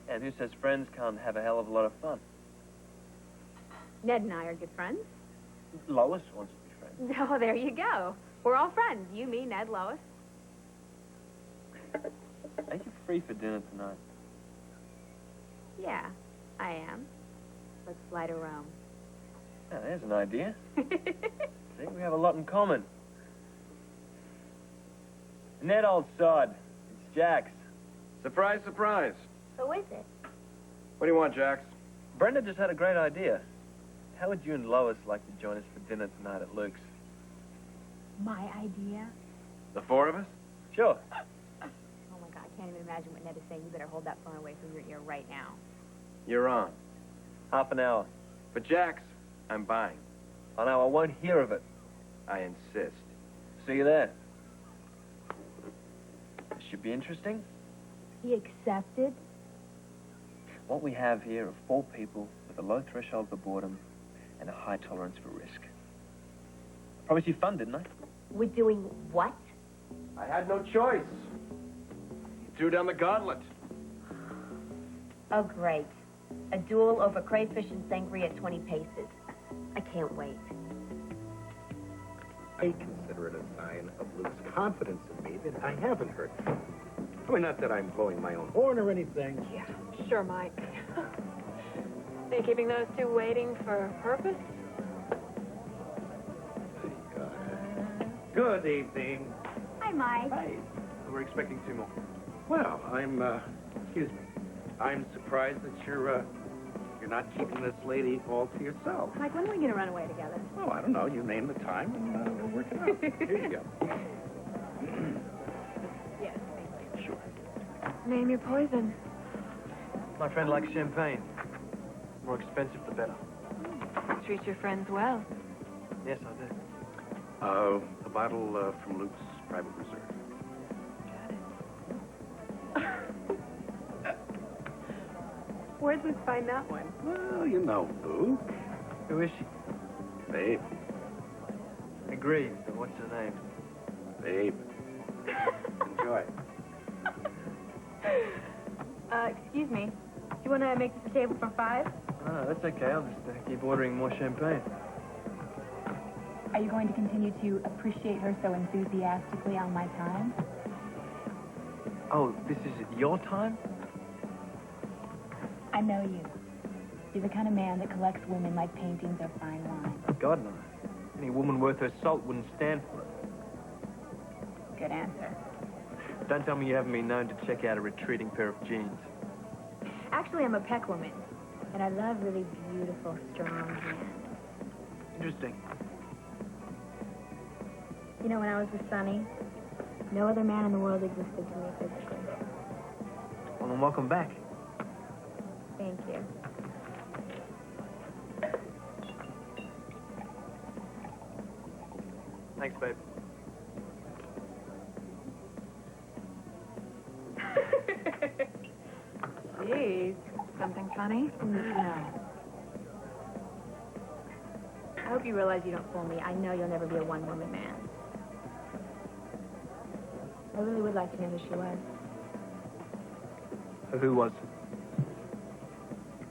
And who says friends can't have a hell of a lot of fun? Ned and I are good friends. Lois wants to be friends. Oh, there you go. We're all friends. You, me, Ned, Lois. Are you free for dinner tonight? Yeah, I am. Let's fly to Rome. Now, there's an idea. See, we have a lot in common. Ned, old sod. It's Jax. Surprise, surprise. Who is it? What do you want, Jax? Brenda just had a great idea. How would you and Lois like to join us for dinner tonight at Luke's? My idea? The four of us? Sure. Oh, my God, I can't even imagine what Ned is saying. You better hold that phone away from your ear right now. You're on. Half an hour. But Jax, I'm buying. Oh, no, I won't hear of it. I insist. See you there. This should be interesting. He accepted? What we have here are four people with a low threshold for boredom and a high tolerance for risk. I promised you fun, didn't I? We're doing what? I had no choice. You threw down the gauntlet. Oh, great. A duel over crayfish and sangria at 20 paces. I can't wait. I consider it a sign of Luke's confidence in me that I haven't hurt him. I mean, not that I'm blowing my own horn or anything. Yeah, sure, Mike. Are you keeping those two waiting for a purpose? Good evening. Hi, Mike. Hi. We're expecting two more. Well, excuse me. I'm surprised that you're not keeping this lady all to yourself. Mike, when are we going to run away together? Oh, I don't know. You name the time, and we'll work it out. Here you go. Yes. Sure. Name your poison. My friend likes champagne. More expensive, the better. Treat your friends well. Yes, I do. A bottle from Luke's private reserve. Where'd Luke find that one? Well, you know Luke. Who is she? Babe. Agreed, but what's her name? Babe. Enjoy. Excuse me. Do you want to make this a table for 5? Oh, that's okay. I'll just keep ordering more champagne. Are you going to continue to appreciate her so enthusiastically on my time? Oh, this is your time? I know you. You're the kind of man that collects women like paintings or fine wine. God, no. Any woman worth her salt wouldn't stand for it. Good answer. Don't tell me you haven't been known to check out a retreating pair of jeans. Actually, I'm a peck woman, and I love really beautiful, strong men. Interesting. You know, when I was with Sonny, no other man in the world existed to me physically. Well, then welcome back. Thank you. Thanks, babe. Jeez. Something funny? No. I hope you realize you don't fool me. I know you'll never be a one-woman man. I really would like to know who she was. Who was?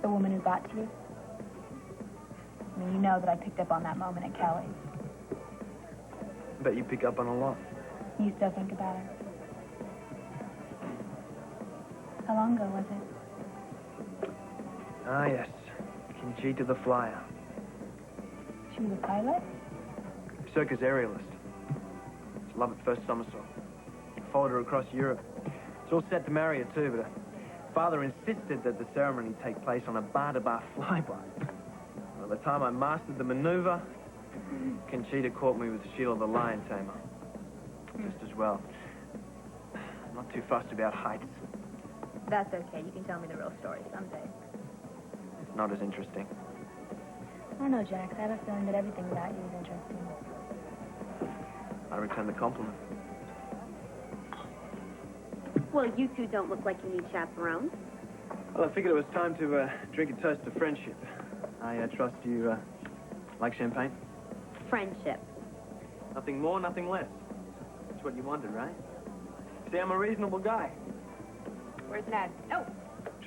The woman who got to you? I mean, you know that I picked up on that moment at Kelly's. I bet you pick up on a lot. You still think about her? How long ago was it? Ah, yes. Conchita the Flyer. She was a pilot? Circus aerialist. It's love at first somersault. Followed her across Europe. It's all set to marry her, too, but her father insisted that the ceremony take place on a bar-to-bar flyby. By the time I mastered the maneuver, Conchita caught me with Sheila the Lion Tamer. Just as well. I'm not too fussed about heights. That's okay. You can tell me the real story someday. It's not as interesting. I don't know, Jax. I have a feeling that everything about you is interesting. I return the compliment. Well, you two don't look like you need chaperones. Well, I figured it was time to drink a toast to friendship. I trust you like champagne? Friendship. Nothing more, nothing less. That's what you wanted, right? See, I'm a reasonable guy. Where's Ned? Oh!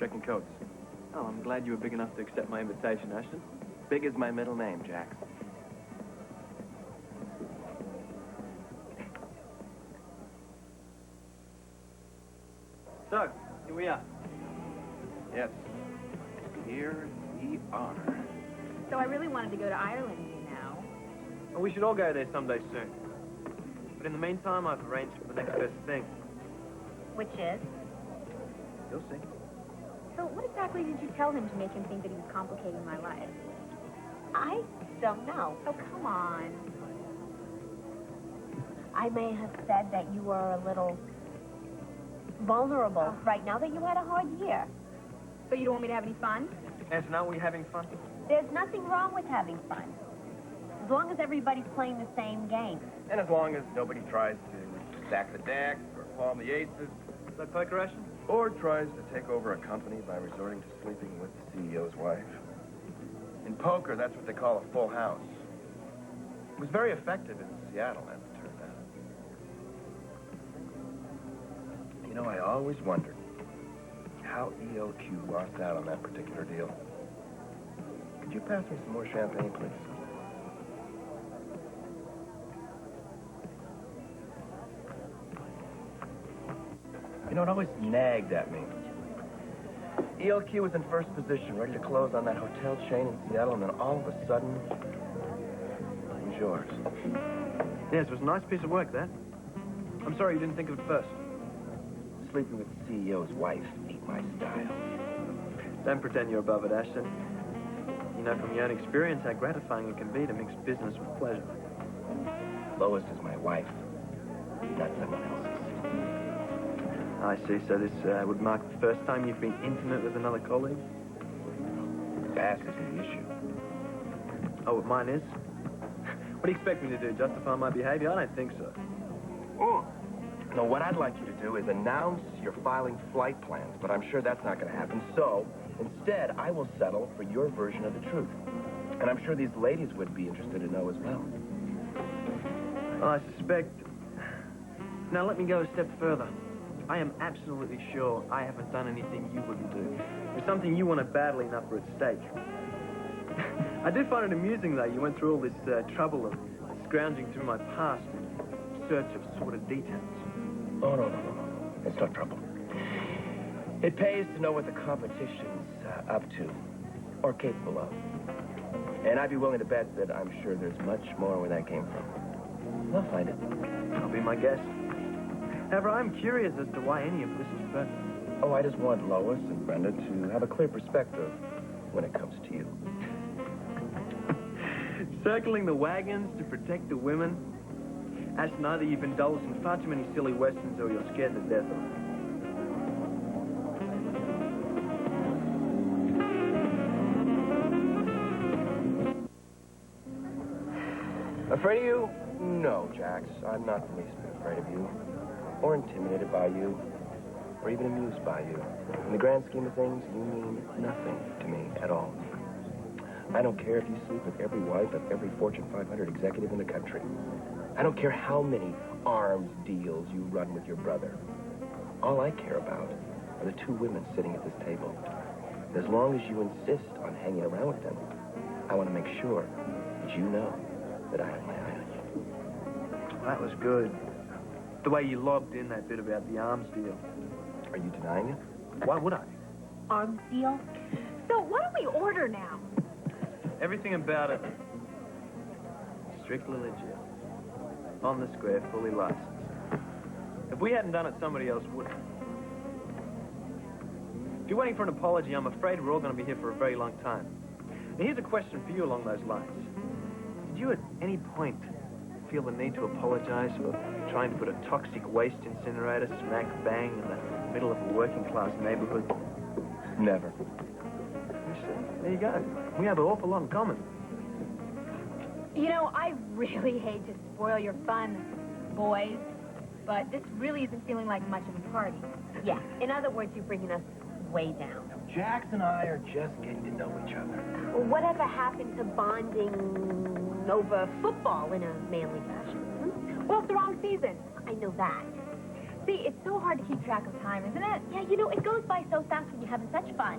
checking coats. Oh, I'm glad you were big enough to accept my invitation, Ashton. Big is my middle name, Jax. So, here we are. Yes. Here we are. So I really wanted to go to Ireland, you know. And we should all go there someday soon. But in the meantime, I've arranged for the next best thing. Which is? You'll see. So what exactly did you tell him to make him think that he was complicating my life? I don't know. Oh, come on. I may have said that you were a little vulnerable right now that you had a hard year. So you don't want me to have any fun? Anson, aren't we having fun? There's nothing wrong with having fun. As long as everybody's playing the same game. And as long as nobody tries to stack the deck or palm the aces, Is that poker, Ashton? or tries to take over a company by resorting to sleeping with the CEO's wife. In poker, that's what they call a full house. It was very effective in Seattle, as it turned out. You know, I always wondered how ELQ lost out on that particular deal. Could you pass me some more champagne, please? You know, it always nagged at me. ELQ was in first position, ready to close on that hotel chain in Seattle, and then all of a sudden, it was yours. Yes, it was a nice piece of work, that. I'm sorry you didn't think of it first. Sleeping with the CEO's wife ain't my style. Don't pretend you're above it, Ashton. You know from your own experience how gratifying it can be to mix business with pleasure. Lois is my wife, not someone else's. I see, so this would mark the first time you've been intimate with another colleague? Bass isn't the issue. Oh, what mine is? What do you expect me to do, justify my behavior? I don't think so. Oh. No, what I'd like you to do is announce you're filing flight plans, but I'm sure that's not going to happen. So, instead, I will settle for your version of the truth. And I'm sure these ladies would be interested to know as well. Well, I suspect... Now, let me go a step further. I am absolutely sure I haven't done anything you wouldn't do. There's something you wanted badly enough for at stake. I do find it amusing, though, you went through all this trouble of scrounging through my past in search of sordid details. Oh, no. It's no trouble. It pays to know what the competition's up to, or capable of. And I'd be willing to bet that I'm sure there's much more where that came from. I'll find it. I'll be my guest. However, I'm curious as to why any of this is pertinent. Oh, I just want Lois and Brenda to have a clear perspective when it comes to you. Circling the wagons to protect the women? Ashton, either you've indulged in far too many silly westerns or you're scared to death of them. Afraid of you? No, Jax. I'm not the least bit afraid of you. Or intimidated by you. Or even amused by you. In the grand scheme of things, you mean nothing to me at all. I don't care if you sleep with every wife of every Fortune 500 executive in the country. I don't care how many arms deals you run with your brother. All I care about are the two women sitting at this table. And as long as you insist on hanging around with them, I want to make sure that you know that I have my eye on you. That was good. The way you lobbed in that bit about the arms deal. Are you denying it? Why would I? Arms deal? So what do we order now? Everything about it. Strictly legit. On the square, fully licensed. If we hadn't done it, somebody else would. If you're waiting for an apology, I'm afraid we're all going to be here for a very long time. Now, here's a question for you along those lines. Did you at any point feel the need to apologize for trying to put a toxic waste incinerator smack bang in the middle of a working-class neighborhood? Never. You see, there you go. We have an awful lot in common. You know, I really hate to spoil your fun, boys, but this really isn't feeling like much of a party. Yeah. In other words, you're bringing us way down. Jax and I are just getting to know each other. Whatever happened to bonding over football in a manly fashion? Well, it's the wrong season. I know that. See, it's so hard to keep track of time, isn't it? Yeah, you know, it goes by so fast when you're having